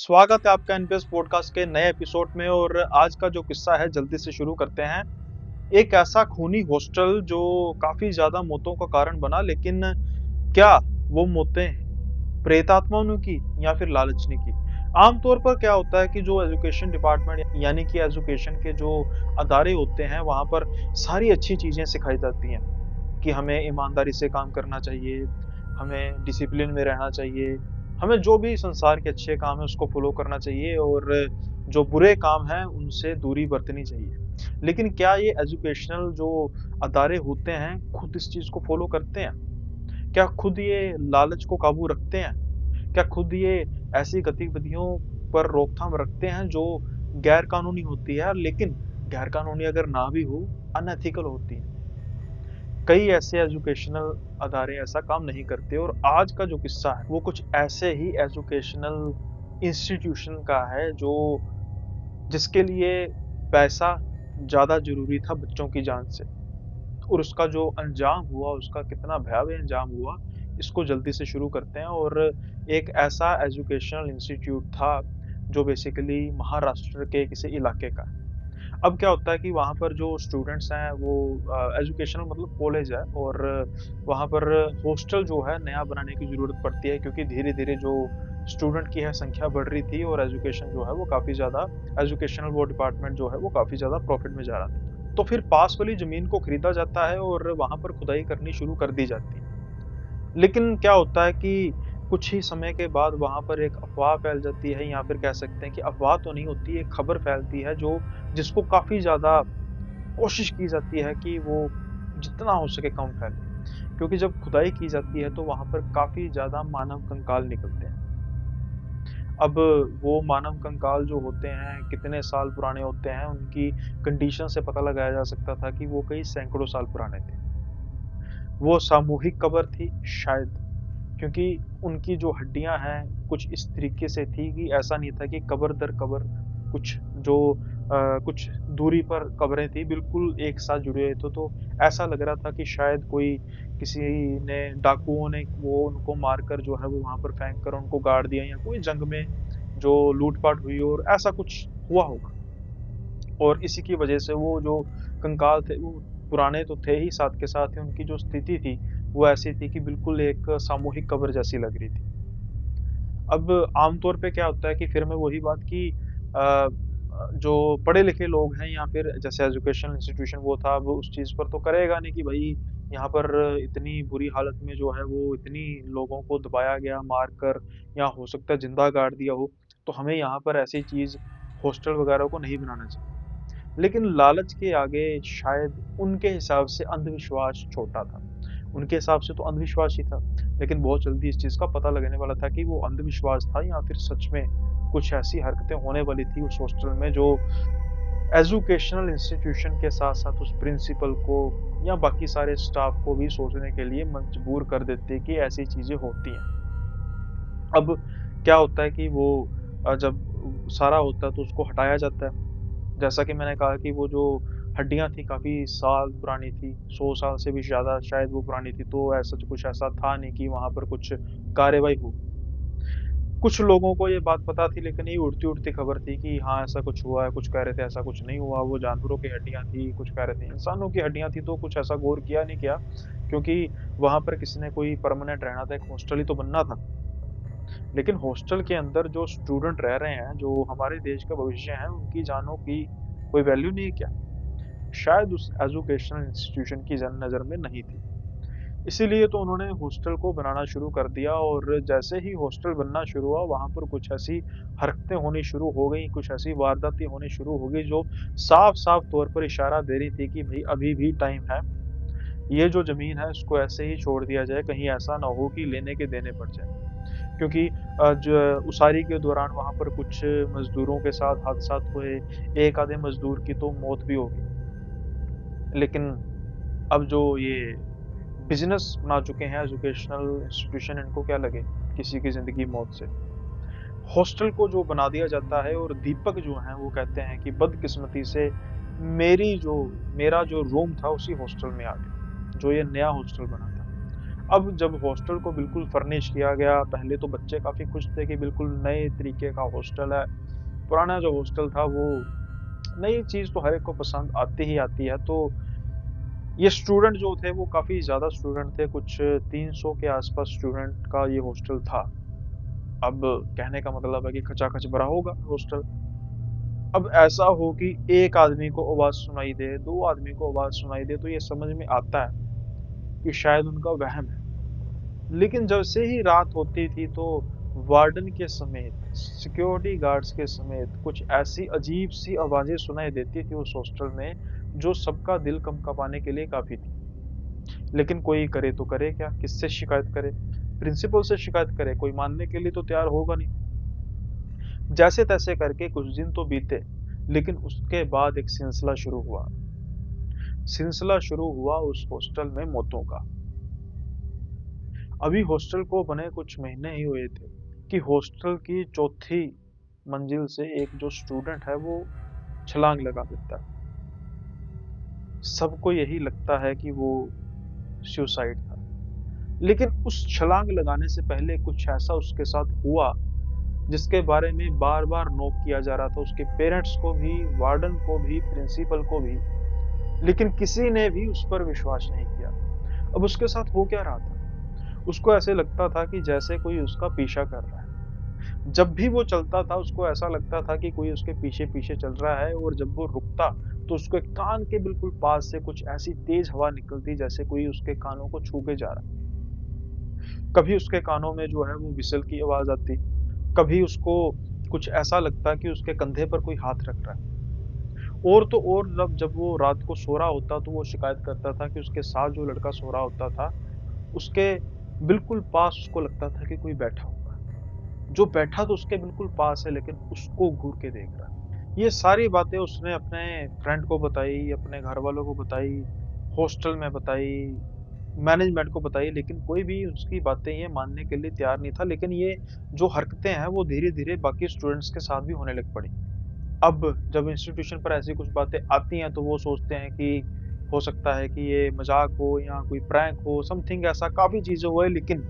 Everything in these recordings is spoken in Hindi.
स्वागत है आपका एनपीएस पॉडकास्ट के नए एपिसोड में। और आज का जो किस्सा है जल्दी से शुरू करते हैं। एक ऐसा खूनी हॉस्टल जो काफी ज्यादा मौतों का कारण बना, लेकिन क्या वो मौतें प्रेत आत्माओं ने की या फिर लालच ने की? आमतौर पर क्या होता है कि जो एजुकेशन डिपार्टमेंट यानी कि एजुकेशन के जो अदारे होते हैं वहां पर सारी अच्छी चीजें सिखाई जाती हैं कि हमें ईमानदारी से काम करना चाहिए, हमें डिसिप्लिन में रहना चाहिए, हमें जो भी संसार के अच्छे काम है उसको फॉलो करना चाहिए और जो बुरे काम हैं उनसे दूरी बरतनी चाहिए। लेकिन क्या ये एजुकेशनल जो अदारे होते हैं खुद इस चीज को फॉलो करते हैं? क्या खुद ये लालच को काबू रखते हैं? क्या खुद ये ऐसी गतिविधियों पर रोकथाम रखते हैं जो गैर कानूनी होती है, लेकिन गैर कानूनी अगर ना भी हो, अनएथिकल होती है? कई ऐसे एजुकेशनल अदारे ऐसा काम नहीं करते। और आज का जो किस्सा है वो कुछ ऐसे ही एजुकेशनल इंस्टीट्यूशन का है जो जिसके लिए पैसा ज्यादा जरूरी था बच्चों की जान से। और उसका जो अंजाम हुआ, उसका कितना भयावह अंजाम हुआ, इसको जल्दी से शुरू करते हैं। और एक ऐसा एजुकेशनल इंस्टीट्यूट था जो बेसिकली महाराष्ट्र के किसी इलाके का है। अब क्या होता है कि वहाँ पर जो स्टूडेंट्स हैं वो एजुकेशनल मतलब कॉलेज है, और वहाँ पर हॉस्टल जो है नया बनाने की ज़रूरत पड़ती है, क्योंकि धीरे-धीरे जो स्टूडेंट की है संख्या बढ़ रही थी और एजुकेशन जो है वो काफ़ी ज़्यादा एजुकेशनल वो डिपार्टमेंट जो है वो काफ़ी ज़्यादा प्रॉफिट में जा रहा था। तो फिर पास वाली ज़मीन को खरीदा जाता है और वहाँ पर खुदाई करनी शुरू कर दी जाती है। लेकिन क्या होता है कि कुछ ही समय के बाद वहाँ पर एक अफ़वाह फैल जाती है, या फिर कह सकते हैं कि अफ़वाह तो नहीं होती, एक खबर फैलती है जो जिसको काफ़ी ज़्यादा कोशिश की जाती है कि वो जितना हो सके कम फैले। क्योंकि जब खुदाई की जाती है तो वहाँ पर काफ़ी ज़्यादा मानव कंकाल निकलते हैं। अब वो मानव कंकाल जो होते हैं कितने साल पुराने होते हैं, उनकी कंडीशन से पता लगाया जा सकता था कि वो कई सैकड़ों साल पुराने थे। वो सामूहिक कब्र थी शायद, क्योंकि उनकी जो हड्डियाँ हैं कुछ इस तरीके से थी कि ऐसा नहीं था कि कब्र दर कब्र कुछ जो कुछ दूरी पर कब्रें थी बिल्कुल एक साथ जुड़े हुए थे। तो ऐसा लग रहा था कि शायद कोई किसी ने डाकुओं ने वो उनको मारकर जो है वो वहाँ पर फेंक कर उनको गाड़ दिया, या कोई जंग में जो लूट-पाट हुई और ऐसा कुछ हुआ होगा। और इसी की वजह से वो जो कंकाल थे वो पुराने तो थे ही, साथ के साथ ही उनकी जो स्थिति थी वो ऐसी थी कि बिल्कुल एक सामूहिक कब्र जैसी लग रही थी। अब आमतौर पे क्या होता है कि फिर मैं वही बात कि जो पढ़े-लिखे लोग हैं या फिर जैसे एजुकेशनल इंस्टीट्यूशन वो था, वो उस चीज़ पर तो करेगा नहीं कि भई यहाँ पर इतनी बुरी हालत में जो है वो इतनी लोगों को दबाया गया मारकर, या हो सकता है ज़िंदा गाड़ दिया हो, तो हमें यहाँ पर ऐसी चीज़ हॉस्टल वगैरह को नहीं बनाना चाहिए। लेकिन लालच के आगे शायद उनके हिसाब से अंधविश्वास छोटा था। उनके हिसाब से तो अंधविश्वास ही था, लेकिन बहुत जल्दी इस चीज़ का पता लगने वाला था कि वो अंधविश्वास था या फिर सच में कुछ ऐसी हरकतें होने वाली थी उस हॉस्टल में जो एजुकेशनल इंस्टीट्यूशन के साथ-साथ उस प्रिंसिपल को या बाकी सारे स्टाफ को भी सोचने के लिए मजबूर कर देती कि ऐसी चीज़ें होती हैं। अब क्या होता है कि वो जब सारा होता है तो उसको हटाया जाता है। जैसा कि मैंने कहा कि वो जो हड्डियाँ थी काफ़ी साल पुरानी थी, 100 साल से भी ज़्यादा शायद वो पुरानी थी, तो ऐसा कुछ ऐसा था नहीं कि वहाँ पर कुछ कार्रवाई हो। कुछ लोगों को ये बात पता थी, लेकिन ये उड़ती-उड़ती खबर थी कि हाँ, ऐसा कुछ हुआ है, कुछ कह रहे थे ऐसा कुछ नहीं हुआ, वो जानवरों की हड्डियाँ थी, कुछ कह रहे थे इंसानों की हड्डियाँ थी, तो कुछ ऐसा गौर किया नहीं किया, क्योंकि वहाँ पर किसी ने कोई परमानेंट रहना था, एक हॉस्टल ही तो बनना था। लेकिन हॉस्टल के अंदर जो स्टूडेंट रह रहे हैं, जो हमारे देश का भविष्य है, उनकी जानों की कोई वैल्यू नहीं है क्या? शायद उस एजुकेशनल इंस्टीट्यूशन की नज़र में नहीं थी। इसीलिए तो उन्होंने हॉस्टल को बनाना शुरू कर दिया, और जैसे ही हॉस्टल बनना शुरू हुआ, वहाँ पर कुछ ऐसी हरकतें होनी शुरू हो गई, कुछ ऐसी वारदातें होनी शुरू हो गई जो साफ-साफ तौर पर इशारा दे रही थी कि भई अभी भी टाइम है। ये जो ज़मीन है इसको ऐसे ही छोड़ दिया जाए, कहीं ऐसा ना हो कि लेने के देने पड़ जाएँ। क्योंकि ज उसारी के दौरान वहाँ पर कुछ मज़दूरों के साथ हादसात हुए, एक आधे मज़दूर की तो मौत भी हो गई। लेकिन अब जो ये बिज़नेस बना चुके हैं एजुकेशनल इंस्टीट्यूशन, इनको क्या लगे किसी की ज़िंदगी मौत से। हॉस्टल को जो बना दिया जाता है, और दीपक जो हैं वो कहते हैं कि बदकिस्मती से मेरी जो मेरा जो रूम था उसी हॉस्टल में आ गया, जो ये नया हॉस्टल बना था। अब जब हॉस्टल को बिल्कुल फर्निश किया गया, पहले तो बच्चे काफ़ी खुश थे कि बिल्कुल नए तरीके का हॉस्टल है। पुराना जो हॉस्टल था वो नई चीज़ तो हर एक को पसंद आती ही आती है। तो ये स्टूडेंट जो थे वो काफ़ी ज़्यादा स्टूडेंट थे, कुछ 300 के आस-पास स्टूडेंट का ये हॉस्टल था। अब कहने का मतलब है कि खचाखच भरा होगा हॉस्टल। अब ऐसा हो कि एक आदमी को आवाज़ सुनाई दे, 2 आदमी को आवाज़ सुनाई दे तो ये समझ में आता है कि शायद उनका वहम है। लेकिन जैसे ही रात होती थी तो वार्डन के समेत, सिक्योरिटी गार्ड्स के समेत कुछ ऐसी अजीब-सी आवाज़ें सुनाई देती थी उस हॉस्टल में, जो सबका दिल कंपकाने के लिए काफ़ी थी। लेकिन कोई करे तो करे क्या? किससे शिकायत करे? प्रिंसिपल से शिकायत करे, कोई मानने के लिए तो तैयार होगा नहीं। जैसे-तैसे करके कुछ दिन तो बीते, लेकिन उसके बाद एक सिलसिला शुरू हुआ। सिलसिला शुरू हुआ उस हॉस्टल में मौतों का। अभी हॉस्टल को बने कुछ महीने ही हुए थे कि हॉस्टल की चौथी मंजिल से एक जो स्टूडेंट है वो छलांग लगा देता है। सबको यही लगता है कि वो सुसाइड था। लेकिन उस छलांग लगाने से पहले कुछ ऐसा उसके साथ हुआ जिसके बारे में बार-बार नोट किया जा रहा था उसके पेरेंट्स को भी, वार्डन को भी, प्रिंसिपल को भी, लेकिन किसी ने भी उस पर विश्वास नहीं किया। अब उसके साथ हो क्या रहा था? उसको ऐसे लगता था कि जैसे कोई उसका पीछा कर रहा है। जब भी वो चलता था उसको ऐसा लगता था कि कोई उसके पीछे-पीछे चल रहा है और जब वो रुकता तो उसके कान के बिल्कुल पास से कुछ ऐसी तेज हवा निकलती जैसे कोई उसके कानों को छू के जा रहा है। कभी उसके कानों में जो है वो व्हिसल की आवाज़ आती, कभी उसको कुछ ऐसा लगता कि उसके कंधे पर कोई हाथ रख रहा है। और तो और जब वो रात को सो रहा होता तो वो शिकायत करता था कि उसके साथ जो लड़का सो रहा होता था, उसके बिल्कुल पास उसको लगता था कि कोई बैठा हुआ है। जो बैठा तो उसके बिल्कुल पास है लेकिन उसको घूर के देख रहा है। ये सारी बातें उसने अपने फ्रेंड को बताई, अपने घरवालों को बताई, हॉस्टल में बताई, मैनेजमेंट को बताई लेकिन कोई भी उसकी बातें ये मानने के लिए तैयार नहीं था। लेकिन ये जो हरकतें हैं वो धीरे-धीरे बाकी स्टूडेंट्स के साथ भी होने लग पड़ी। अब जब इंस्टीट्यूशन पर ऐसी कुछ बातें आती हैं तो वो सोचते हैं कि हो सकता है कि ये मज़ाक हो या कोई प्रैंक हो, समथिंग ऐसा काफ़ी चीज़ें हुए लेकिन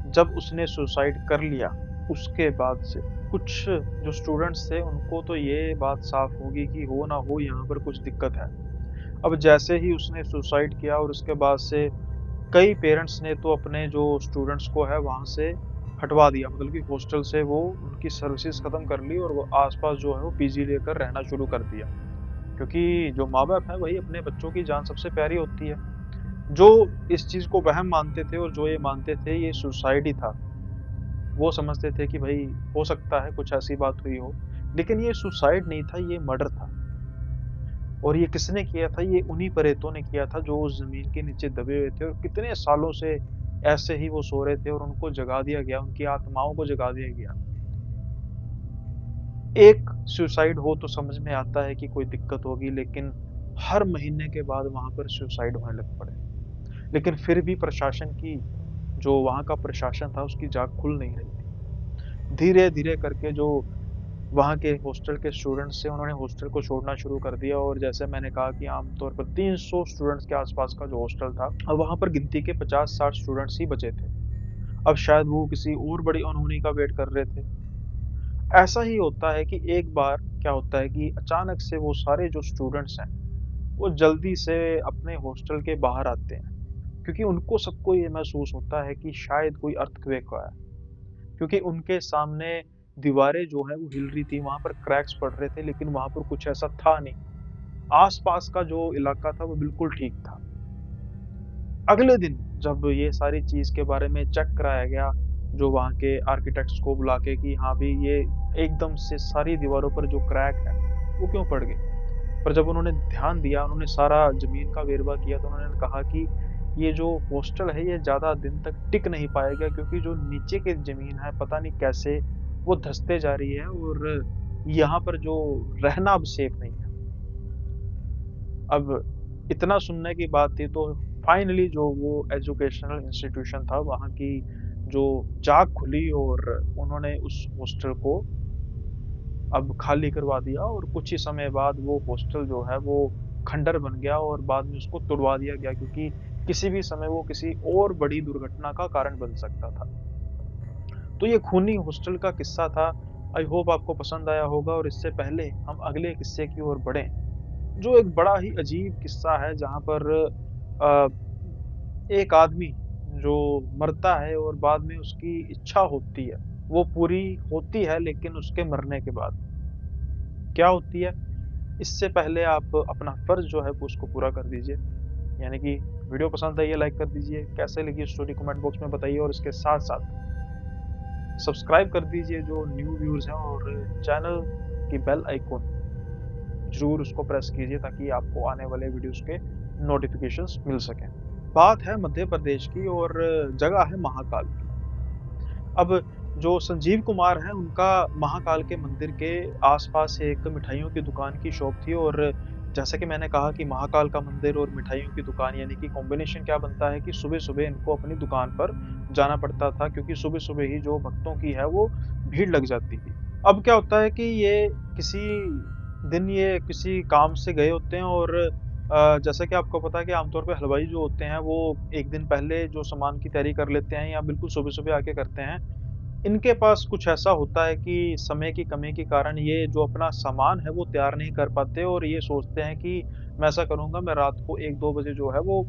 जब उसने सुसाइड कर लिया, उसके बाद से कुछ जो स्टूडेंट्स थे उनको तो ये बात साफ़ होगी कि हो ना हो यहाँ पर कुछ दिक्कत है। अब जैसे ही उसने सुसाइड किया और उसके बाद से कई पेरेंट्स ने तो अपने जो स्टूडेंट्स को है वहाँ से हटवा दिया, मतलब कि हॉस्टल से वो उनकी सर्विसेज़ खत्म कर ली और वो आस-पास जो है वो पीजी लेकर रहना शुरू कर दिया। क्योंकि जो माँ-बाप हैं वही अपने बच्चों की जान सबसे प्यारी होती है। जो इस चीज़ को वहम मानते थे और जो ये मानते थे ये सुसाइड ही था। वो समझते थे कि भई हो सकता है कुछ ऐसी बात हुई हो, लेकिन ये सुसाइड नहीं था, ये मर्डर था। और ये किसने किया था? ये उन्हीं प्रेतों ने किया था जो उस ज़मीन के नीचे दबे हुए थे और कितने सालों से ऐसे ही वो सो रहे थे और उनको जगा दिया गया, उनकी आत्माओं को जगा दिया गया। एक सुसाइड हो तो समझ में आता है कि कोई दिक्कत होगी, लेकिन हर महीने के बाद वहाँ पर सुसाइड होने लग पड़े। लेकिन फिर भी प्रशासन की जो वहाँ का प्रशासन था, उसकी जाग खुल नहीं रही थी। धीरे-धीरे करके जो वहाँ के हॉस्टल के स्टूडेंट्स थे, उन्होंने हॉस्टल को छोड़ना शुरू कर दिया और जैसे मैंने कहा कि आम तौर पर 300 स्टूडेंट्स के आस-पास का जो हॉस्टल था, अब वहाँ पर गिनती के 50-60 स्टूडेंट्स ही बचे थे। अब शायद वो किसी और बड़ी अनहोनी का वेट कर रहे थे। ऐसा ही होता है कि एक बार क्या होता है कि अचानक से वो सारे जो स्टूडेंट्स हैं, वो जल्दी से अपने हॉस्टल के बाहर आते हैं, क्योंकि उनको सबको ये महसूस होता है कि शायद कोई अर्थक्वेक आया है। क्योंकि उनके सामने दीवारें जो हैं वो हिल रही थी, वहाँ पर क्रैक्स पड़ रहे थे, लेकिन वहाँ पर कुछ ऐसा था नहीं। आस-पास का जो इलाका था वो बिल्कुल ठीक था। अगले दिन जब ये सारी चीज़ के बारे में चेक कराया गया, जो वहाँ के आर्किटेक्ट्स को बुला के कि हाँ भई ये एकदम से सारी दीवारों पर जो क्रैक है, वो क्यों पड़ गए? पर जब उन्होंने ध्यान दिया, उन्होंने सारा ज़मीन का वेरवा किया तो उन्होंने कहा कि ये जो हॉस्टल है ये ज़्यादा दिन तक टिक नहीं पाएगा क्योंकि जो नीचे की ज़मीन है पता नहीं कैसे वो धँसते जा रही है और यहाँ पर जो रहना अब सेफ नहीं है। अब इतना सुनने की बात थी तो फाइनली जो वो एजुकेशनल इंस्टीट्यूशन था वहाँ की जो जाग खुली और उन्होंने उस हॉस्टल को अब खाली करवा दिया और कुछ ही समय बाद वो हॉस्टल जो है वो खंडर बन गया और बाद में उसको तुड़वा दिया गया क्योंकि किसी भी समय वो किसी और बड़ी दुर्घटना का कारण बन सकता था। तो ये खूनी हॉस्टल का किस्सा था। आई होप आपको पसंद आया होगा और इससे पहले हम अगले किस्से की ओर बढ़ें, जो एक बड़ा ही अजीब किस्सा है जहाँ पर अ, एक आदमी जो मरता है और बाद में उसकी इच्छा होती है, वो पूरी होती है लेकिन उसके मरने के बाद। क्या होती है? इससे पहले आप अपना फ़र्ज़ जो है वो उसको पूरा कर दीजिए। यानी कि वीडियो पसंद आई है लाइक कर दीजिए, कैसे लगी स्टोरी कमेंट बॉक्स में बताइए और इसके साथ-साथ सब्सक्राइब कर दीजिए जो न्यू व्यूअर्स हैं और चैनल की बेल आइकॉन ज़रूर उसको प्रेस कीजिए ताकि आपको आने वाले वीडियोज़ के नोटिफ़िकेशंस मिल सकें। बात है मध्य प्रदेश की और जगह है महाकाल की। अब जो संजीव कुमार हैं उनका महाकाल के मंदिर के आस-पास एक मिठाइयों की दुकान की शॉप थी और जैसा कि मैंने कहा कि महाकाल का मंदिर और मिठाइयों की दुकान यानी कि कॉम्बिनेशन क्या बनता है कि सुबह-सुबह इनको अपनी दुकान पर जाना पड़ता था क्योंकि सुबह-सुबह ही जो भक्तों की है वो भीड़ लग जाती थी। अब क्या होता है कि ये किसी दिन ये किसी काम से गए होते हैं और जैसा कि आपको पता है कि आमतौर पे हलवाई जो होते हैं वो 1 दिन पहले जो सामान की तैयारी कर लेते हैं या बिल्कुल सुबह-सुबह आके करते हैं। इनके पास कुछ ऐसा होता है कि समय की कमी के कारण ये जो अपना सामान है वो तैयार नहीं कर पाते और ये सोचते हैं कि मैं ऐसा करूँगा मैं रात को 1-2 बजे जो है वो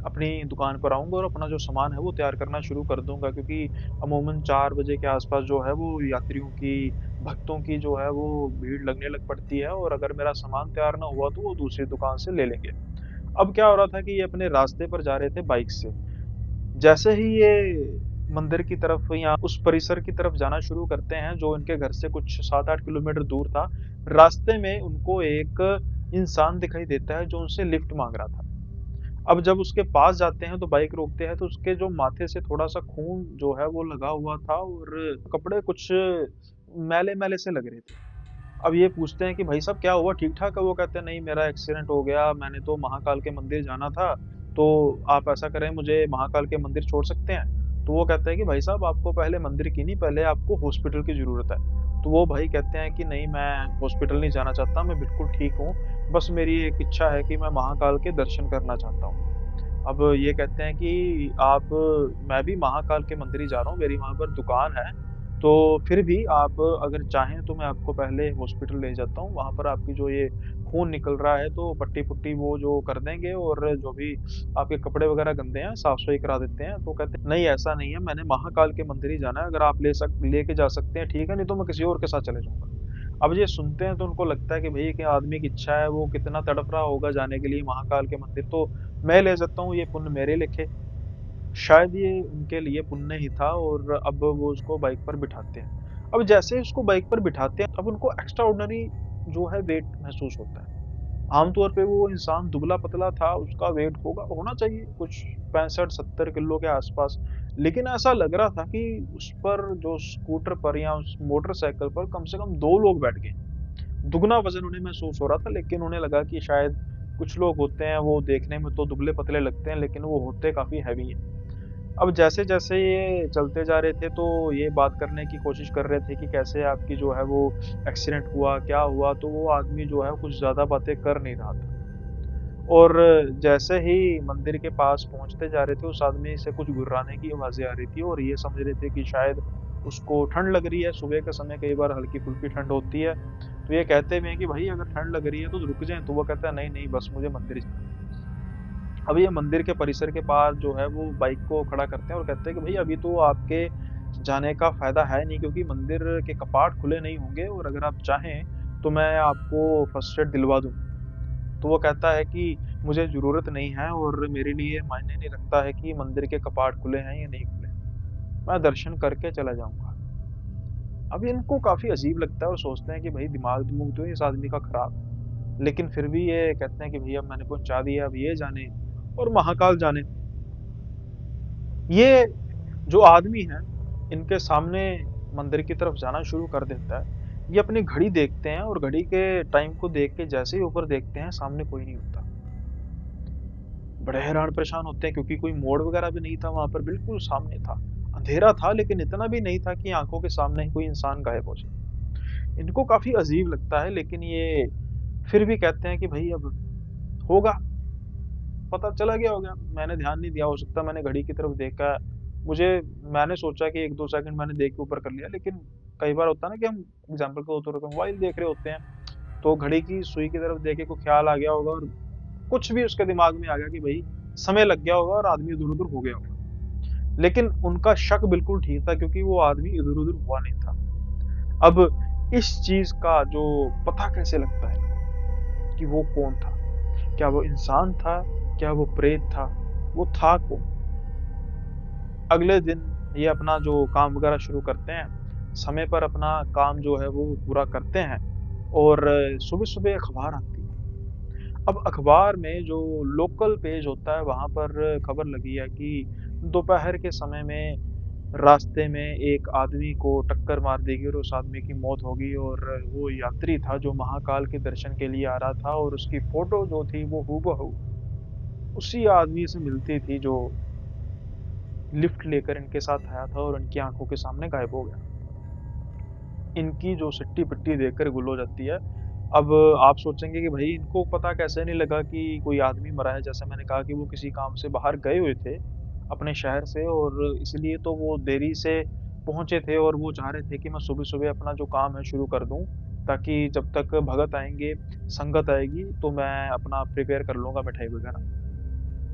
अपनी दुकान पर आऊँगा और अपना जो सामान है वो तैयार करना शुरू कर दूँगा क्योंकि अमूमन 4 बजे के आस-पास जो है वो यात्रियों की, भक्तों की जो है वो भीड़ लगने लग पड़ती है और अगर मेरा सामान तैयार ना हुआ तो वो दूसरी दुकान से ले लेंगे। अब क्या हो रहा था कि ये अपने रास्ते पर जा रहे थे बाइक से। जैसे ही ये मंदिर की तरफ या उस परिसर की तरफ जाना शुरू करते हैं, जो इनके घर से कुछ 7-8 किलोमीटर दूर था, रास्ते में उनको एक इंसान दिखाई देता है, जो उनसे लिफ्ट माँग रहा था। अब जब उसके पास जाते हैं, तो बाइक रोकते हैं, तो उसके जो माथे से थोड़ा-सा खून जो है, वो लगा हुआ था और कपड़े कुछ मैले-मैले से लग रहे थे। अब ये पूछते हैं कि, "भाई साहब क्या हुआ, ठीक-ठाक है?" वो कहते हैं, "नहीं, मेरा एक्सीडेंट हो गया, मैंने तो महाकाल के मंदिर जाना था, तो आप ऐसा करें, मुझे महाकाल के मंदिर छोड़ सकते हैं?" तो वो कहते हैं कि, "भाई साहब, आपको पहले मंदिर की नहीं, पहले आपको हॉस्पिटल की ज़रूरत है।" तो वो भाई कहते हैं कि, "नहीं, मैं हॉस्पिटल नहीं जाना चाहता, मैं बिल्कुल ठीक हूँ, बस मेरी एक इच्छा है कि मैं महाकाल के दर्शन करना चाहता हूँ।" अब ये कहते हैं कि आप मैं भी महाकाल के मंदिर ही जा रहा हूँ, मेरी वहाँ पर दुकान है, तो फिर भी आप अगर चाहें तो मैं आपको पहले हॉस्पिटल ले जाता हूँ, वहाँ पर आपकी जो ये खून निकल रहा है तो पट्टी-पुट्टी वो जो कर देंगे और जो भी आपके कपड़े वगैरह गंदे हैं, साफ-सफाई करा देते हैं। तो कहते हैं, "नहीं ऐसा नहीं है, मैंने महाकाल के मंदिर ही जाना है, अगर आप लेके जा सकते हैं ठीक है, नहीं तो मैं किसी और के साथ चले जाऊँगा।" अब ये सुनते हैं तो उनको लगता है कि भई एक आदमी की इच्छा है, वो कितना तड़प रहा होगा जाने के लिए महाकाल के मंदिर, तो मैं ले सकता हूँ, ये पुण्य मेरे लिखे। शायद ये उनके लिए पुण्य ही था और अब वो उसको बाइक पर बिठाते हैं। अब जैसे ही उसको बाइक पर बिठाते हैं, अब उनको एक्स्ट्रा ऑर्डिनरी जो है वेट महसूस होता है। आम तौर पे वो इंसान दुबला-पतला था, उसका वेट होना चाहिए कुछ 65-70 किलो के आस-पास। लेकिन ऐसा लग रहा था कि उस पर जो स्कूटर पर या उस मोटरसाइकिल पर कम से कम 2 लोग बैठ गए। दुगना वज़न उन्हें महसूस हो रहा था लेकिन उन्हें लगा कि शायद कुछ लोग होते हैं वो देखने में तो दुबले-पतले लगते हैं लेकिन वो होते काफ़ी हेवी हैं। अब जैसे-जैसे ये चलते जा रहे थे तो ये बात करने की कोशिश कर रहे थे कि कैसे आपकी जो है वो एक्सीडेंट हुआ, क्या हुआ? तो वो आदमी जो है कुछ ज़्यादा बातें कर नहीं रहा था। और जैसे ही मंदिर के पास पहुँचते जा रहे थे, उस आदमी से कुछ गुर्राने की आवाज़ें आ रही थी और ये समझ रहे थे कि शायद उसको ठंड लग रही है, सुबह के समय कई बार हल्की-फुल्की ठंड होती है। तो ये कहते भी हैं कि भई अगर ठंड लग रही है तो रुक जाएँ, तो वो कहता है नहीं, नहीं बस मुझे मंदिर जाना है। अब ये मंदिर के परिसर के पास जो है वो बाइक को खड़ा करते हैं और कहते हैं कि भई अभी तो आपके जाने का फ़ायदा है नहीं क्योंकि मंदिर के कपाट खुले नहीं होंगे और अगर आप चाहें तो मैं आपको फर्स्ट एड दिलवा दूँ। तो वो कहता है कि मुझे ज़रूरत नहीं है और मेरे लिए मायने नहीं रखता है कि मंदिर के कपाट खुले हैं या नहीं खुले। मैं दर्शन करके चला जाऊँगा। अब इनको काफ़ी अजीब लगता है और सोचते हैं कि भई दिमाग-विमूग तो है इस आदमी का खराब। लेकिन फिर भी ये कहते हैं कि भई अब मैंने पहुँचा दिया, अब ये जाने और महाकाल जाने। ये जो आदमी है, इनके सामने मंदिर की तरफ जाना शुरू कर देता है। ये अपनी घड़ी देखते हैं और घड़ी के टाइम को देख के जैसे ही ऊपर देखते हैं, सामने कोई नहीं होता। बड़े हैरान परेशान होते हैं क्योंकि कोई मोड़ वगैरह भी नहीं था वहाँ पर, बिल्कुल सामने था। अंधेरा था लेकिन इतना भी नहीं था कि आँखों के सामने ही कोई इंसान गायब हो जाए। इनको काफ़ी अजीब लगता है लेकिन ये फिर भी कहते हैं कि भई अब होगा, पता चला गया होगा, मैंने ध्यान नहीं दिया, हो सकता है मैंने घड़ी की तरफ देखा, मुझे मैंने सोचा कि 1-2 सेकंड मैंने देख के ऊपर कर लिया, लेकिन कई बार होता है ना कि हम एग्ज़ाम्पल के तौर पे मोबाइल देख रहे होते हैं, तो घड़ी की सुई की तरफ देख के कोई ख़्याल आ गया होगा और कुछ भी उसके दिमाग में आ गया कि भई समय लग गया होगा और आदमी इधर-उधर हो गया होगा। लेकिन उनका शक बिल्कुल ठीक था क्योंकि वो आदमी इधर-उधर हुआ नहीं था। अब इस चीज़ का जो पता कैसे लगता है कि वो कौन था? क्या वो इंसान था? क्या वो प्रेत था? वो था कौन? अगले दिन ये अपना जो काम वगैरह शुरू करते हैं, समय पर अपना काम जो है वो पूरा करते हैं और सुबह-सुबह अखबार आती है। अब अखबार में जो लोकल पेज होता है वहाँ पर खबर लगी है कि दोपहर के समय में रास्ते में एक आदमी को टक्कर मार दी गई और उस आदमी की मौत हो गई और वो यात्री था जो महाकाल के दर्शन के लिए आ रहा था और उसकी फ़ोटो जो थी वो हूबहू उसी आदमी से मिलती थी जो लिफ्ट लेकर इनके साथ आया था और इनकी आँखों के सामने गायब हो गया। इनकी जो सिट्टी-पिट्टी देखकर गुल हो जाती है। अब आप सोचेंगे कि भई इनको पता कैसे नहीं लगा कि कोई आदमी मरा है? जैसे मैंने कहा कि वो किसी काम से बाहर गए हुए थे, अपने शहर से और इसलिए तो वो देरी से पहुँचे थे और वो चाह रहे थे कि मैं सुबह-सुबह अपना जो काम है शुरू कर दूँ, ताकि जब तक भगत आएँगे, संगत आएगी तो मैं अपना प्रिपेयर कर लूँगा मिठाई वगैरह।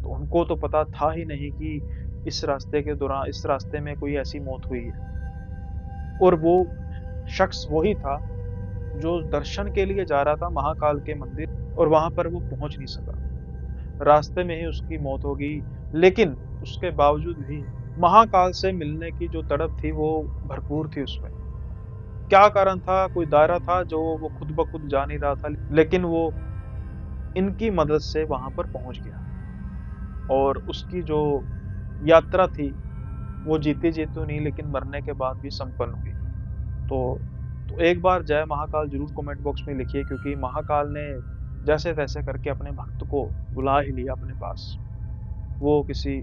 तो उनको तो पता था ही नहीं कि इस रास्ते में कोई ऐसी मौत हुई है। और वो शख्स वही था जो दर्शन के लिए जा रहा था महाकाल के मंदिर और वहाँ पर वो पहुँच नहीं सका। रास्ते में ही उसकी मौत हो गई, लेकिन उसके बावजूद भी महाकाल से मिलने की जो तड़प थी वो भरपूर थी उसमें। क्या कारण था? कोई दायरा था जो वो खुद ब खुद जा नहीं रहा था, लेकिन वो इनकी मदद से वहाँ पर पहुँच गया और उसकी जो यात्रा थी, वो जीते-जी तो नहीं लेकिन मरने के बाद भी संपन्न हुई। तो तो एक बार जय महाकाल ज़रूर कमेंट बॉक्स में लिखिए क्योंकि महाकाल ने जैसे-तैसे करके अपने भक्त को बुला ही लिया अपने पास। वो किसी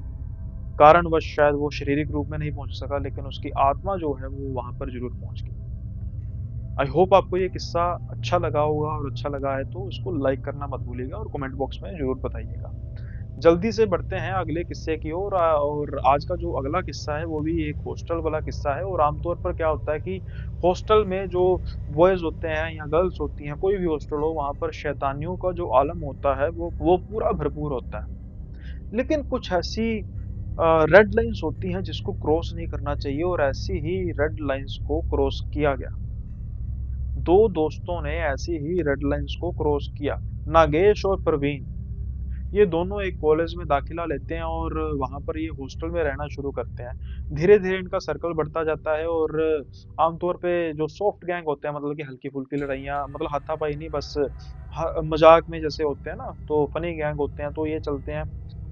कारणवश शायद वो शारीरिक रूप में नहीं पहुँच सका लेकिन उसकी आत्मा जो है वो वहाँ पर ज़रूर पहुँच गई। आई होप आपको ये किस्सा अच्छा लगा होगा और अच्छा लगा है तो इसको लाइक करना मत भूलिएगा और कमेंट बॉक्स में ज़रूर बताइएगा। जल्दी से बढ़ते हैं अगले किस्से की ओर और आज का जो अगला किस्सा है वो भी एक हॉस्टल वाला किस्सा है और आमतौर पर क्या होता है कि हॉस्टल में जो बॉयज़ होते हैं या गर्ल्स होती हैं, कोई भी हॉस्टल हो वहाँ पर शैतानियों का जो आलम होता है वो पूरा भरपूर होता है। लेकिन कुछ ऐसी रेड लाइन्स होती हैं जिसको क्रॉस नहीं करना चाहिए और ऐसी ही रेड लाइन्स को क्रॉस किया गया। 2 दोस्तों ने ऐसी ही रेड लाइन्स को क्रॉस किया, नागेश और प्रवीण। ये दोनों एक कॉलेज में दाखिला लेते हैं और वहाँ पर ये हॉस्टल में रहना शुरू करते हैं। धीरे-धीरे इनका सर्कल बढ़ता जाता है और आमतौर पे जो सॉफ्ट गैंग होते हैं मतलब कि हल्की-फुल्की लड़ाइयाँ मतलब हाथापाई नहीं बस मज़ाक में जैसे होते हैं ना, तो फनी गैंग होते हैं तो ये चलते हैं।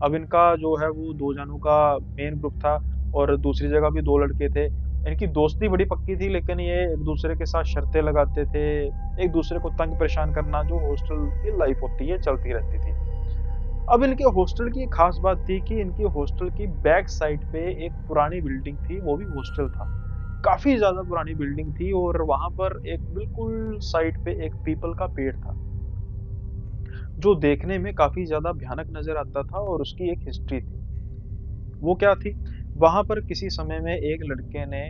अब इनका जो है वो 2 जनों का मेन ग्रुप था और दूसरी जगह भी 2 लड़के थे। इनकी दोस्ती बड़ी पक्की थी लेकिन ये एक-दूसरे के साथ शर्तें लगाते थे, एक-दूसरे को तंग परेशान करना जो हॉस्टल की लाइफ़ होती है चलती रहती थी। अब इनके हॉस्टल की एक ख़ास बात थी कि इनके हॉस्टल की बैक साइड पे एक पुरानी बिल्डिंग थी, वो भी हॉस्टल था। काफ़ी ज़्यादा पुरानी बिल्डिंग थी और वहाँ पर एक बिल्कुल साइड पे एक पीपल का पेड़ था, जो देखने में काफ़ी ज़्यादा भयानक नज़र आता था और उसकी एक हिस्ट्री थी। वो क्या थी? वहाँ पर किसी समय में एक लड़के ने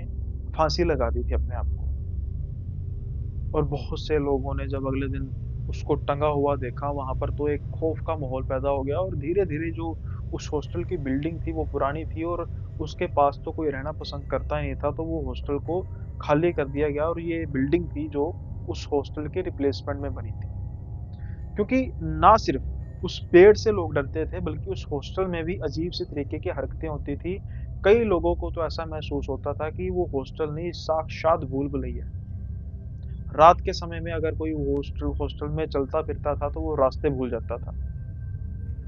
फांसी लगा दी थी अपने आप को और बहुत से लोगों ने जब अगले दिन उसको टंगा हुआ देखा, वहाँ पर तो एक खौफ का माहौल पैदा हो गया और धीरे-धीरे जो उस हॉस्टल की बिल्डिंग थी, वो पुरानी थी और उसके पास तो कोई रहना पसंद करता ही नहीं था, तो वो हॉस्टल को खाली कर दिया गया और ये बिल्डिंग थी जो उस हॉस्टल के रिप्लेसमेंट में बनी थी। क्योंकि ना सिर्फ़ उस पेड़ से लोग डरते थे, बल्कि उस हॉस्टल में भी अजीब-सी तरीके की हरकतें होती थी। कई लोगों को तो ऐसा महसूस होता था कि वो हॉस्टल नहीं, साक्षात भूल-भुलैया है। रात के समय में अगर कोई हॉस्टल में चलता-फिरता था, तो वो रास्ते भूल जाता था।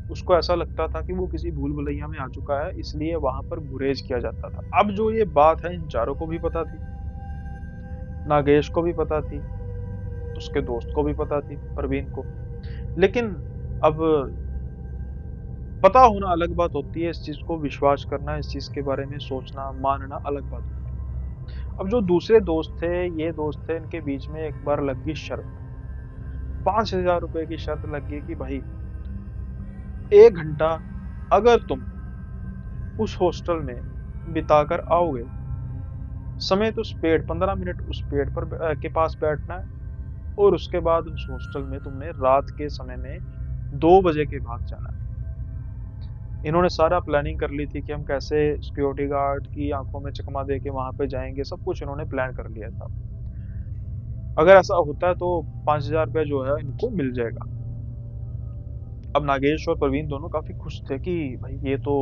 उसको ऐसा लगता था कि वो किसी भूल-भुलैया में आ चुका है, इसलिए वहाँ पर गुरेज किया जाता था। अब जो ये बात है इन चारों को भी पता थी, नागेश को भी पता थी, उसके दोस्त को भी पता थी, परवीन को। लेकिन अब पता होना अलग बात होती है, इस चीज़ को विश्वास करना, इस चीज़ के बारे में सोचना, मानना अलग बात होती है। अब जो दूसरे दोस्त थे, ये दोस्त थे, इनके बीच में एक बार लग गई शर्त। ₹5000 की शर्त लग गई कि भाई 1 घंटा अगर तुम उस हॉस्टल में बिताकर आओगे, समेत उस पेड़ 15 मिनट उस पेड़ पर के पास बैठना है और उसके बाद उस हॉस्टल में तुमने रात के समय में 2 बजे के बाद जाना है। इन्होंने सारा प्लानिंग कर ली थी कि हम कैसे सिक्योरिटी गार्ड की आंखों में चकमा दे के वहां पे जाएंगे, सब कुछ इन्होंने प्लान कर लिया था। अगर ऐसा होता है तो 5,000 रुपये जो है इनको मिल जाएगा। अब नागेश और प्रवीण दोनों काफी खुश थे कि भाई ये तो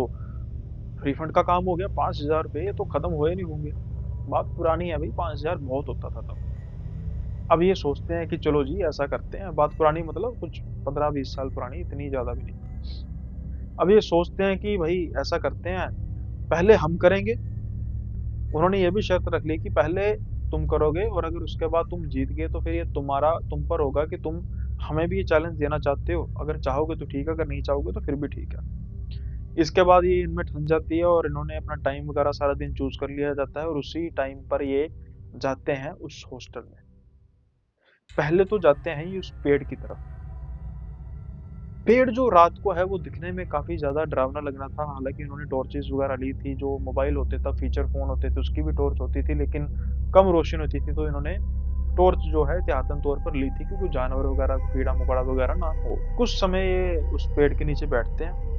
रिफंड का काम हो गया, 5,000 रुपये ये तो खत्म हुए नहीं होंगे। बात पुरानी है भाई, 5,000 बहुत होता था तब। अब ये सोचते हैं कि चलो जी ऐसा करते हैं, बात पुरानी मतलब कुछ 15-20 साल पुरानी, इतनी ज्यादा भी नहीं। अब ये सोचते हैं कि भाई ऐसा करते हैं, पहले हम करेंगे। उन्होंने ये भी शर्त रख ली कि पहले तुम करोगे और अगर उसके बाद तुम जीत गए तो फिर ये तुम्हारा तुम पर होगा कि तुम हमें भी ये चैलेंज देना चाहते हो। अगर चाहोगे तो ठीक है, अगर नहीं चाहोगे तो फिर भी ठीक है। इसके बाद ये इनमें ठन जाती है और इन्होंने अपना टाइम वगैरह सारा दिन चूज कर लिया जाता है और उसी टाइम पर ये जाते हैं उस हॉस्टल में। पहले तो जाते हैं ये उस पेड़ की तरफ। पेड़ जो रात को है वो दिखने में काफी ज्यादा डरावना लग रहा था। हालांकि इन्होंने टॉर्चेस वगैरह ली थी, जो मोबाइल होते थे फीचर फोन होते थे उसकी भी टॉर्च होती थी, लेकिन कम रोशनी होती थी, तो इन्होंने टॉर्च जो है एहतियातन तौर पर ली थी क्योंकि जानवर वगैरह कीड़ा मकोड़ा वगैरह ना हो। कुछ समय ये उस पेड़ के नीचे बैठते हैं।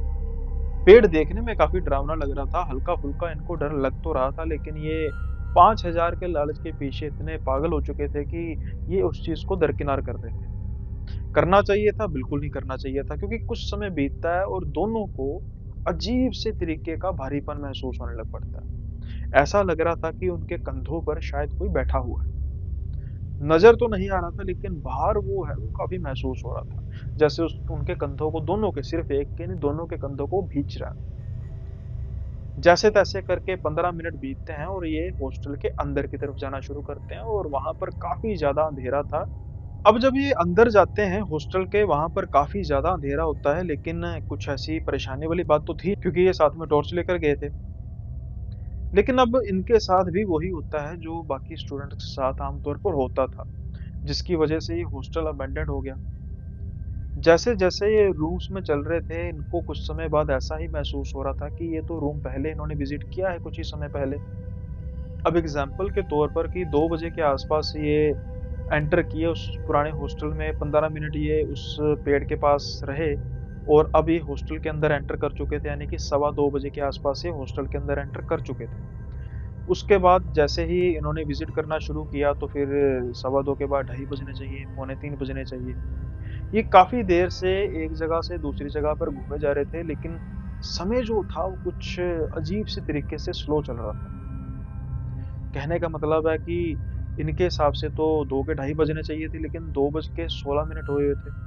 पेड़ देखने में काफी डरावना लग रहा था, हल्का फुल्का इनको डर लग तो रहा था, लेकिन ये 5,000 के लालच के पीछे इतने पागल हो चुके थे कि ये उस चीज को दरकिनार कर रहे थे। करना चाहिए था, बिल्कुल नहीं करना चाहिए था, क्योंकि कुछ समय बीतता है और दोनों को अजीब से तरीके का भारीपन महसूस होने लग पड़ता है। ऐसा लग रहा था कि उनके कंधों पर शायद कोई बैठा हुआ है। नजर तो नहीं आ रहा था, लेकिन भार वो है वो काफी महसूस हो रहा था, जैसे उनके कंधों को, दोनों के, सिर्फ एक के नहीं दोनों के कंधों को भींच रहा है। जैसे तैसे करके 15 मिनट बीतते हैं और ये हॉस्टल के अंदर की तरफ जाना शुरू करते हैं और वहां पर काफी ज्यादा अंधेरा था। अब जब ये अंदर जाते हैं हॉस्टल के, वहां पर काफी ज्यादा अंधेरा होता है, लेकिन कुछ ऐसी परेशानी वाली बात तो थी क्योंकि ये साथ में टॉर्च लेकर गए थे। लेकिन अब इनके साथ भी वही होता है जो बाकी स्टूडेंट्स के साथ आमतौर पर होता था, जिसकी वजह से ये हॉस्टल अबेंडेंड हो गया। जैसे जैसे ये रूम्स में चल रहे थे, इनको कुछ समय बाद ऐसा ही महसूस हो रहा था कि ये तो रूम पहले इन्होंने विजिट किया है कुछ ही समय पहले। अब एग्जाम्पल के तौर पर कि 2 बजे के आसपास ये एंटर किए उस पुराने हॉस्टल में, 15 मिनट ये उस पेड़ के पास रहे और अब ये हॉस्टल के अंदर एंटर कर चुके थे, यानी कि 2:15 बजे के आसपास ये हॉस्टल के अंदर एंटर कर चुके थे। उसके बाद जैसे ही इन्होंने विजिट करना शुरू किया तो फिर 2:15 के बाद 2:30 बजने चाहिए, 2:45 बजने चाहिए। ये काफी देर से एक जगह से दूसरी जगह पर घूमे जा रहे थे, लेकिन समय जो था वो कुछ अजीब से तरीके से स्लो चल रहा था। कहने का मतलब है कि इनके हिसाब से तो 2 के 2:30 बजने चाहिए थे, लेकिन 2:16 हुए हुए थे।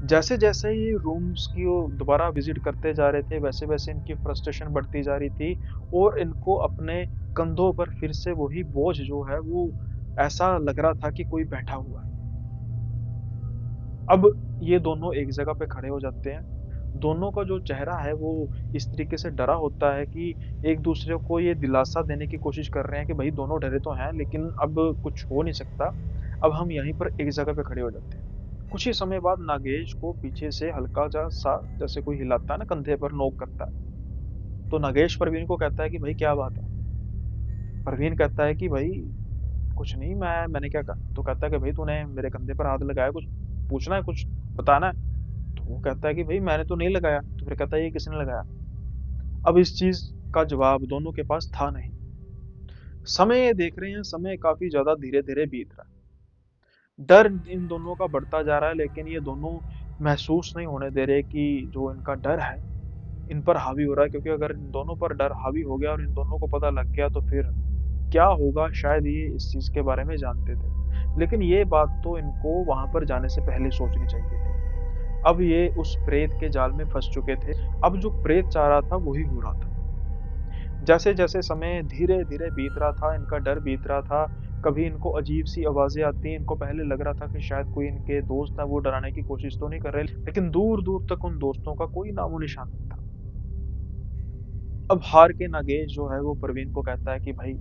जैसे जैसे ये रूम्स की वो दोबारा विजिट करते जा रहे थे, वैसे वैसे इनकी फ्रस्ट्रेशन बढ़ती जा रही थी और इनको अपने कंधों पर फिर से वही बोझ जो है वो ऐसा लग रहा था कि कोई बैठा हुआ है। अब ये दोनों एक जगह पे खड़े हो जाते हैं। दोनों का जो चेहरा है वो इस तरीके से डरा होता है कि एक दूसरे को ये दिलासा देने की कोशिश कर रहे हैं कि भाई दोनों डरे तो हैं, लेकिन अब कुछ हो नहीं सकता। अब हम यहीं पर एक जगह पे खड़े हो जाते हैं। कुछ ही समय बाद नागेश को पीछे से हल्का सा जैसे कोई हिलाता है ना, कंधे पर नोक करता है। तो नागेश प्रवीण को कहता है कि भाई क्या बात है। प्रवीण कहता है कि भाई कुछ नहीं, मैंने क्या कहा। तो कहता है कि भाई तूने मेरे कंधे पर हाथ लगाया, कुछ पूछना है, कुछ बताना है। तो वो कहता है कि भाई मैंने तो नहीं लगाया। तो फिर कहता है ये किसने लगाया। अब इस चीज का जवाब दोनों के पास था नहीं। समय ये देख रहे हैं, समय काफी ज्यादा धीरे धीरे बीत रहा है। डर इन दोनों का बढ़ता जा रहा है, लेकिन ये दोनों महसूस नहीं होने दे रहे कि जो इनका डर है इन पर हावी हो रहा है, क्योंकि अगर इन दोनों पर डर हावी हो गया और इन दोनों को पता लग गया तो फिर क्या होगा, शायद ये इस चीज के बारे में जानते थे, लेकिन ये बात तो इनको वहां पर जाने से पहले सोचनी चाहिए थी। अब ये उस प्रेत के जाल में फंस चुके थे। अब जो प्रेत चाह रहा था वही हो रहा था। जैसे जैसे समय धीरे धीरे बीत रहा था, इनका डर बीत रहा था। कभी इनको अजीब सी आवाजें आती, इनको पहले लग रहा था कि शायद कोई इनके दोस्त है, वो डराने की कोशिश तो नहीं कर रहे, लेकिन दूर दूर तक उन दोस्तों का कोई नामो निशान नहीं था। अब हार के नागेश जो है वो प्रवीण को कहता है कि भाई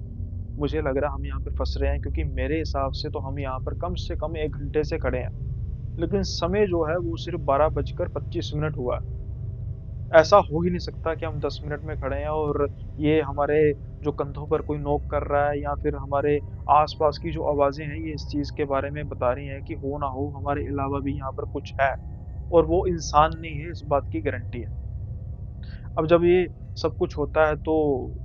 मुझे लग रहा है हम यहाँ पे फंस रहे हैं, क्योंकि मेरे हिसाब से तो हम यहाँ पर कम से कम 1 घंटे से खड़े हैं, लेकिन समय जो है वो सिर्फ 12:25 हुआ है। ऐसा हो ही नहीं सकता कि हम 10 मिनट में खड़े हैं और ये हमारे जो कंधों पर कोई नोक कर रहा है या फिर हमारे आस-पास की जो आवाज़ें हैं, ये इस चीज़ के बारे में बता रही हैं कि हो ना हो हमारे अलावा भी यहाँ पर कुछ है और वो इंसान नहीं है, इस बात की गारंटी है। अब जब ये सब कुछ होता है तो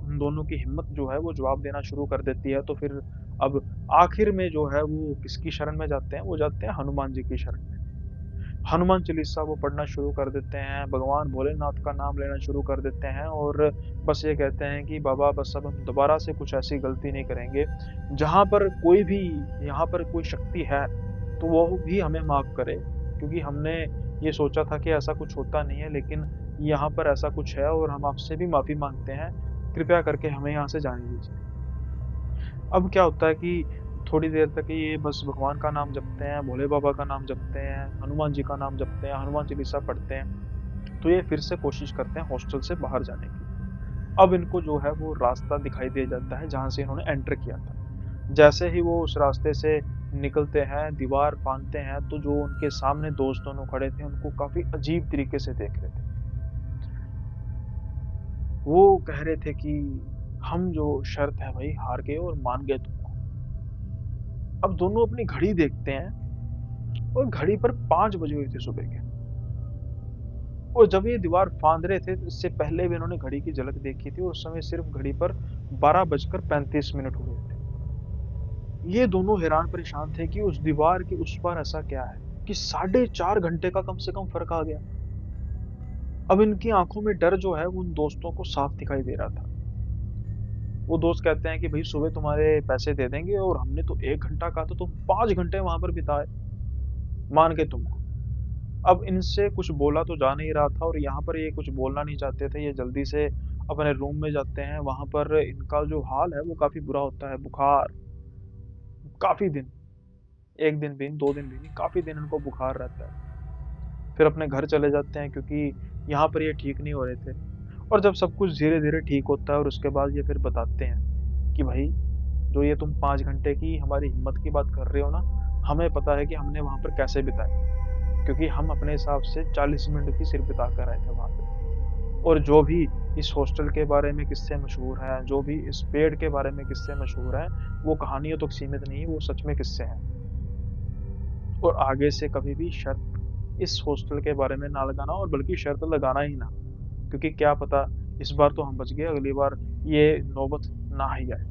उन दोनों की हिम्मत जो है वो जवाब देना शुरू कर देती है, तो फिर अब आखिर में जो है वो किसकी शरण में जाते हैं? वो जाते हैं हनुमान जी की शरण में। हनुमान चालीसा वो पढ़ना शुरू कर देते हैं, भगवान भोलेनाथ का नाम लेना शुरू कर देते हैं और बस ये कहते हैं कि बाबा बस अब हम दोबारा से कुछ ऐसी गलती नहीं करेंगे। जहाँ पर कोई भी यहाँ पर कोई शक्ति है, तो वो भी हमें माफ़ करे क्योंकि हमने ये सोचा था कि ऐसा कुछ होता नहीं है लेकिन यहाँ पर ऐसा कुछ है और हम आपसे भी माफ़ी माँगते हैं। कृपया करके हमें यहाँ से जाने दीजिए। अब क्या होता है कि थोड़ी देर तक ये बस भगवान का नाम जपते हैं, भोले बाबा का नाम जपते हैं, हनुमान जी का नाम जपते हैं, हनुमान चालीसा पढ़ते हैं। तो ये फिर से कोशिश करते हैं हॉस्टल से बाहर जाने की। अब इनको जो है वो रास्ता दिखाई दे जाता है जहाँ से इन्होंने एंटर किया था। जैसे ही वो उस रास्ते से निकलते हैं, दीवार फाँदते हैं, तो जो उनके सामने दोस्त दोनों खड़े थे, उनको काफ़ी अजीब तरीके से देख रहे थे। वो कह रहे थे कि हम जो शर्त है भई हार गए और मान गए तुमको। अब दोनों अपनी घड़ी देखते हैं और घड़ी पर 5 बजे हुए थे सुबह के। और जब ये दीवार फांद रहे थे, तो इससे पहले भी इन्होंने घड़ी की झलक देखी थी और उस समय सिर्फ घड़ी पर 12 बजकर 35 मिनट हुए थे। ये दोनों हैरान परेशान थे कि उस दीवार के उस पार ऐसा क्या है कि साढ़े 4 घंटे का कम से कम फ़र्क आ गया। अब इनकी आँखों में डर जो है वो उन दोस्तों को साफ दिखाई दे रहा था। वो दोस्त कहते हैं कि भई सुबह तुम्हारे पैसे दे देंगे और हमने तो 1 घंटा कहा था, तुम 5 घंटे वहाँ पर बिताए, मान गए तुमको। अब इनसे कुछ बोला तो जा नहीं रहा था और यहाँ पर ये कुछ बोलना नहीं चाहते थे, ये जल्दी से अपने रूम में जाते हैं, वहाँ पर इनका जो हाल है वो काफ़ी बुरा होता है, बुखार, काफ़ी दिन, 1 दिन भी नहीं, 2 दिन भी नहीं, काफ़ी दिन इनको बुखार रहता है। फिर अपने घर चले जाते हैं क्योंकि यहाँ पर ये ठीक नहीं हो रहे थे और जब सब कुछ धीरे-धीरे ठीक होता है और उसके बाद ये फिर बताते हैं कि भई, जो ये तुम 5 घंटे की हमारी हिम्मत की बात कर रहे हो ना, हमें पता है कि हमने वहाँ पर कैसे बिताए। क्योंकि हम अपने हिसाब से 40 मिनट की सिर्फ बिता कर आए थे वहाँ पे। और जो भी इस हॉस्टल के बारे में किस्से मशहूर हैं, जो भी इस पेड़ के बारे में किस्से मशहूर हैं, वो कहानियों तक सीमित नहीं, वो सच में किस्से हैं। और आगे से कभी भी शर्त इस हॉस्टल के बारे में ना लगाना और बल्कि शर्त लगाना ही ना, क्योंकि क्या पता इस बार तो हम बच गए, अगली बार ये नौबत ना ही आए।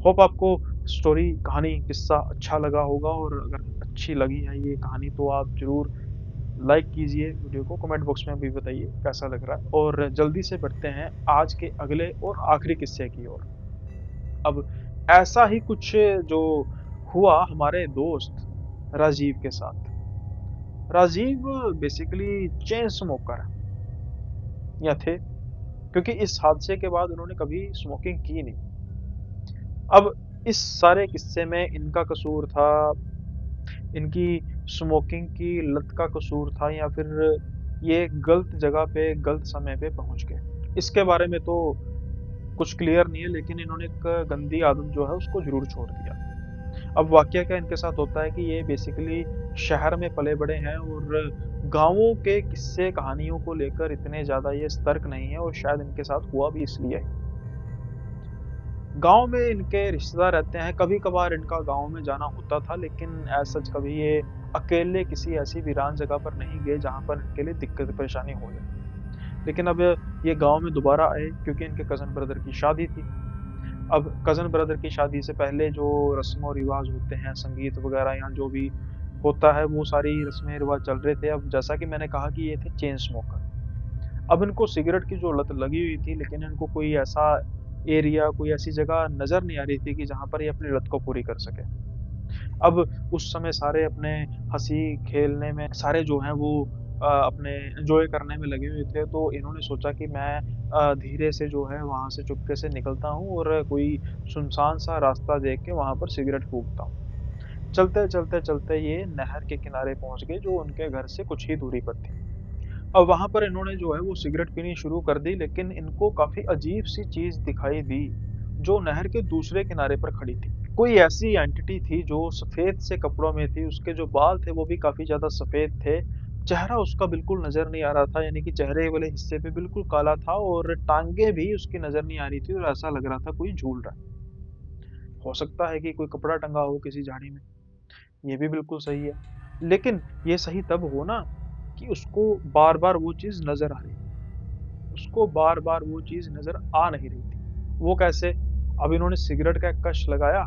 होप आपको स्टोरी, कहानी, किस्सा अच्छा लगा होगा और अगर अच्छी लगी है ये कहानी तो आप ज़रूर लाइक कीजिए वीडियो को, कमेंट बॉक्स में भी बताइए कैसा लग रहा है और जल्दी से बढ़ते हैं आज के अगले और आखिरी किस्से की ओर। अब ऐसा ही कुछ जो हुआ हमारे दोस्त राजीव के साथ। राजीव बेसिकली चेन स्मोकर है या थे, क्योंकि इस हादसे के बाद उन्होंने कभी स्मोकिंग की नहीं। अब इस सारे किस्से में इनका कसूर था, इनकी स्मोकिंग की लत का कसूर था या फिर ये गलत जगह पे गलत समय पे पहुँच गए। इसके बारे में तो कुछ क्लियर नहीं है लेकिन इन्होंने एक गंदी आदत जो है उसको ज़रूर छोड़ दिया। अब वाक़या क्या इनके साथ होता है कि ये बेसिकली शहर में पले-बड़े हैं और गाँवों के किस्से कहानियों को लेकर इतने ज़्यादा ये सतर्क नहीं है और शायद इनके साथ हुआ भी इसलिए है। गाँव में इनके रिश्तेदार रहते हैं, कभी-कभार इनका गाँव में जाना होता था लेकिन एज़ सच कभी ये अकेले किसी ऐसी वीरान जगह पर नहीं गए जहाँ पर इनके लिए दिक्कत परेशानी हो जाए। लेकिन अब ये गाँव में दोबारा आए क्योंकि इनके कज़न ब्रदर की शादी थी। अब कज़न ब्रदर की शादी से पहले जो रस्म और रिवाज होते हैं, संगीत वगैरह या जो भी होता है, वो सारी रस्में रिवाज चल रहे थे। अब जैसा कि मैंने कहा कि ये थे चेन स्मोकर। अब इनको सिगरेट की जो लत लगी हुई थी लेकिन इनको कोई ऐसा एरिया, कोई ऐसी जगह नज़र नहीं आ रही थी कि जहाँ पर ये अपनी लत को पूरी कर सकें। अब उस समय सारे अपने हँसी खेलने में सारे जो हैं वो अपने एन्जॉय करने में लगे हुए थे, तो इन्होंने सोचा कि मैं धीरे से जो है वहाँ से चुपके से निकलता हूँ और कोई सुनसान सा रास्ता देख के वहाँ पर सिगरेट फूँकता हूँ। चलते ये नहर के किनारे पहुँच गए जो उनके घर से कुछ ही दूरी पर थी। अब वहाँ पर इन्होंने जो है वो सिगरेट पीनी शुरू कर दी लेकिन इनको काफ़ी अजीब-सी चीज़ दिखाई दी, जो नहर के दूसरे किनारे पर खड़ी थी। कोई ऐसी एंटिटी थी जो सफ़ेद से कपड़ों में थी, उसके जो बाल थे वो भी काफ़ी ज़्यादा सफ़ेद थे, चेहरा उसका बिल्कुल नज़र नहीं आ रहा था, यानी कि चेहरे वाले हिस्से पे बिल्कुल काला था और टाँगें भी उसकी नज़र नहीं आ रही थी और ऐसा लग रहा था कोई झूल रहा है। हो सकता है कि कोई कपड़ा टंगा हो किसी झाड़ी में, ये भी बिल्कुल सही है। लेकिन ये सही तब हो ना कि उसको बार-बार वो चीज़ नज़र आ रही है। उसको बार-बार वो चीज़ नज़र आ नहीं रही थी। वो कैसे? अब इन्होंने सिगरेट का एक कश लगाया,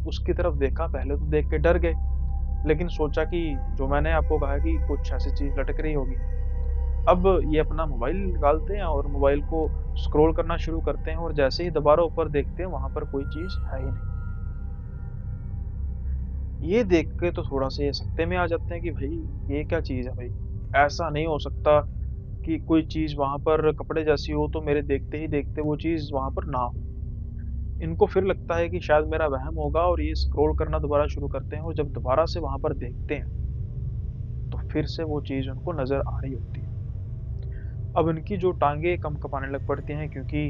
उसकी तरफ देखा, पहले तो देख के डर गए, लेकिन सोचा कि जो मैंने आपको कहा कि कुछ ऐसी चीज़ लटक रही होगी। अब ये अपना मोबाइल निकालते हैं और मोबाइल को स्क्रॉल करना शुरू करते हैं और जैसे ही दोबारा ऊपर देखते हैं, वहाँ पर कोई चीज़ है ही नहीं। ये देख के तो थोड़ा-सा ये सकते में आ जाते हैं कि भई ये क्या चीज़ है भई? ऐसा नहीं हो सकता कि कोई चीज़ वहाँ पर कपड़े जैसी हो तो मेरे देखते ही देखते वो चीज़ वहाँ पर ना हो। इनको फिर लगता है कि शायद मेरा वहम होगा और ये स्क्रॉल करना दोबारा शुरू करते हैं और जब दोबारा से वहाँ पर देखते हैं, तो फिर से वो चीज़ उनको नज़र आ रही होती है। अब इनकी जो टाँगें कँप-कँपाने लग पड़ती हैं क्योंकि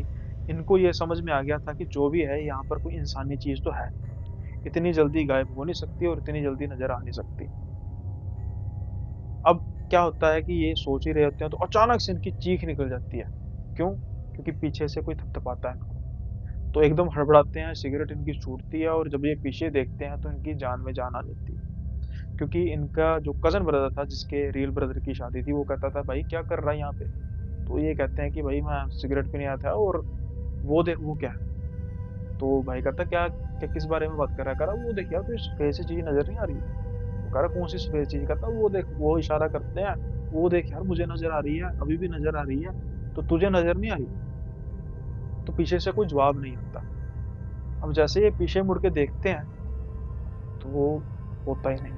इनको ये समझ में आ गया था कि जो भी है यहाँ पर कोई इंसानी चीज़ तो है। इतनी जल्दी गायब हो नहीं सकती और इतनी जल्दी नज़र आ नहीं सकती। अब क्या होता है कि ये सोच ही रहे होते हैं तो अचानक से इनकी चीख निकल जाती है। क्यों? क्योंकि पीछे से कोई थपथपाता है इनको। तो एकदम हड़बड़ाते हैं, सिगरेट इनकी छूटती है और जब ये पीछे देखते हैं तो इनकी जान में जान आ जाती है। क्योंकि इनका जो कज़न ब्रदर था जिसके रियल ब्रदर की शादी थी, वो कहता था, "भाई क्या कर रहा है यहाँ पे?" तो ये कहते हैं कि, "भाई मैं सिगरेट पीने आया था और वो देख वो क्या है?" तो भाई कहता, "क्या क्या किस बारे में बात कर रहा है?" कह रहा, "वो देख यार तुझे सफ़ेद सी चीज़ नज़र नहीं आ रही?" वो कह रहा, "कौन सी सफ़ेद चीज़?" कहता, "वो देख" वो इशारा करते हैं, "वो देख यार मुझे नज़र आ रही है, अभी भी नज़र आ रही है, तो तुझे नज़र नहीं आ रही?" तो पीछे से कोई जवाब नहीं आता। अब जैसे ये पीछे मुड़ के देखते हैं, तो वो होता ही नहीं।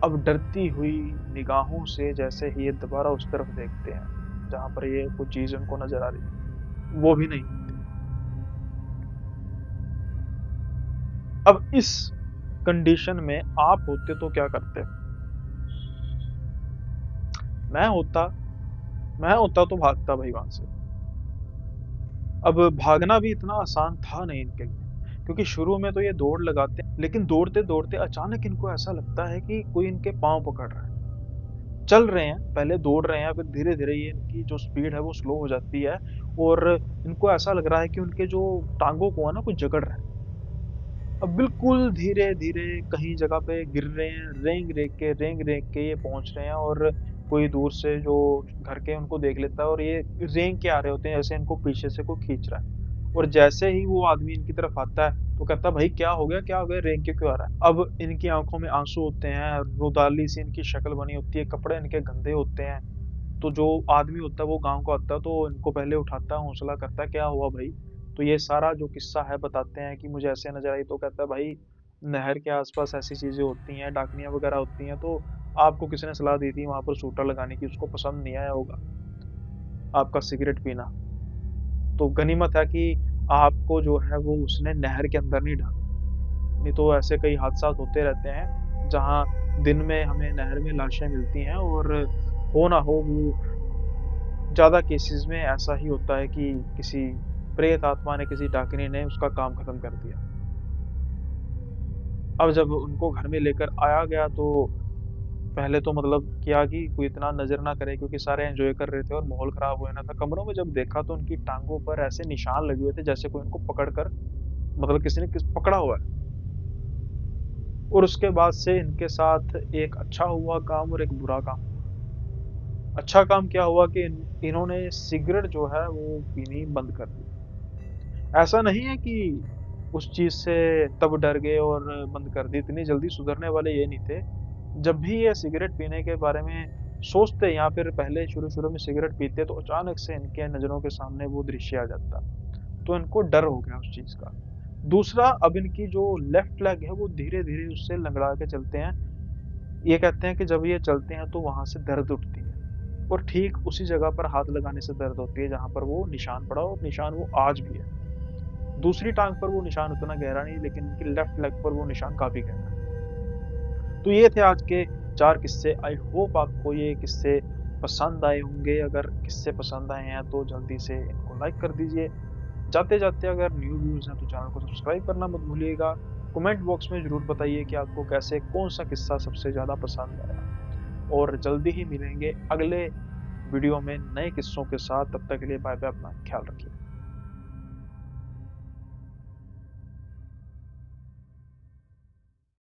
अब डरती हुई निगाहों से जैसे ही ये दोबारा उस तरफ देखते हैं, जहाँ पर ये कुछ चीज़ उनको नज़र आ रही है, वो भी नहीं होती। अब इस कंडीशन में आप होते तो क्या करते? मैं होता मैं होता तो भागता भाई वहाँ से। अब भागना भी इतना आसान था नहीं इनके लिए, क्योंकि शुरू में तो ये दौड़ लगाते हैं, लेकिन दौड़ते-दौड़ते अचानक इनको ऐसा लगता है कि कोई इनके पाँव पकड़ रहा है। चल रहे हैं, पहले दौड़ रहे हैं, फिर धीरे-धीरे ये इनकी जो स्पीड है वो स्लो हो जाती है और इनको ऐसा लग रहा है कि उनके जो टाँगों को है ना कोई जकड़ रहा है। अब बिल्कुल धीरे-धीरे कहीं जगह पे गिर रहे हैं, रेंग-रेंग के ये पहुँच रहे हैं और कोई दूर से जो घर के उनको देख लेता है और ये रेंग के आ रहे होते हैं, जैसे इनको पीछे से कोई खींच रहा है। और जैसे ही वो आदमी इनकी तरफ आता है, तो कहता है, "भाई क्या हो गया? क्या हो गया? रेंग के क्यों आ रहा है?" अब इनकी आँखों में आँसू होते हैं, रुदाली-सी इनकी शक्ल बनी होती है, कपड़े इनके गंदे होते हैं। तो जो आदमी होता है वो गाँव का होता है तो इनको पहले उठाता है, हौसला करता है, "क्या हुआ भाई?" तो ये सारा जो किस्सा है बताते हैं कि मुझे ऐसे नज़र आई तो कहता है, "भाई नहर के आस-पास ऐसी चीज़ें होती हैं, डाकनियाँ वग़ैरह होती हैं तो आपको किसी ने सलाह दी थी वहाँ पर शूटर लगाने की, उसको पसंद नहीं आया होगा आपका सिगरेट पीना। तो गनीमत है कि आपको जो है वो उसने नहर के अंदर नहीं डाला, नहीं तो ऐसे कई हादसात होते रहते हैं, जहाँ दिन में हमें नहर में लाशें मिलती हैं और हो ना हो वो ज़्यादा केसेज़ में ऐसा ही होता है कि किसी प्रेत आत्मा ने, किसी डाकिनी ने उसका काम खत्म कर दिया। अब जब उनको घर में लेकर आया गया तो पहले तो मतलब किया कि कोई इतना नज़र ना करे क्योंकि सारे एन्जॉय कर रहे थे और माहौल ख़राब हो जाना था। कमरों में जब देखा तो उनकी टाँगों पर ऐसे निशान लगे हुए थे जैसे कोई उनको पकड़ कर मतलब किसी ने पकड़ा हुआ है। और उसके बाद से इनके साथ एक अच्छा हुआ काम और एक बुरा काम हुआ। अच्छा काम क्या हुआ कि इन्होंने सिगरेट जो है वो पीनी बंद कर दी। ऐसा नहीं है कि उस चीज़ से तब डर गए और बंद कर दी, इतनी जल्दी सुधरने वाले ये नहीं थे। जब भी ये सिगरेट पीने के बारे में सोचते या फिर पहले शुरू-शुरू में सिगरेट पीते तो अचानक से इनके नज़रों के सामने वो दृश्य आ जाता। तो इनको डर हो गया उस चीज़ का। दूसरा अब इनकी जो लेफ्ट लेग है वो धीरे-धीरे उससे लँगड़ा के चलते हैं। ये कहते हैं कि जब ये चलते हैं तो वहाँ से दर्द उठती है और ठीक उसी जगह पर हाथ लगाने से दर्द होती है जहाँ पर वो निशान पड़ा और निशान वो आज भी है। दूसरी टाँग पर वो निशान उतना गहरा नहीं लेकिन इनकी लेफ्ट लेग पर वो निशान काफ़ी गहरा है। तो ये थे आज के 4 किस्से। आई होप आपको ये किस्से पसंद आए होंगे। अगर किस्से पसंद आए हैं तो जल्दी से इनको लाइक कर दीजिए। जाते-जाते अगर न्यू व्यूज़ हैं तो चैनल को सब्सक्राइब करना मत भूलिएगा। कमेंट बॉक्स में ज़रूर बताइए कि आपको कैसे कौन-सा किस्सा सबसे ज़्यादा पसंद आया। और जल्दी ही मिलेंगे अगले वीडियो में नए किस्सों के साथ। तब तक के लिए बाय-बाय, अपना ख्याल रखिए।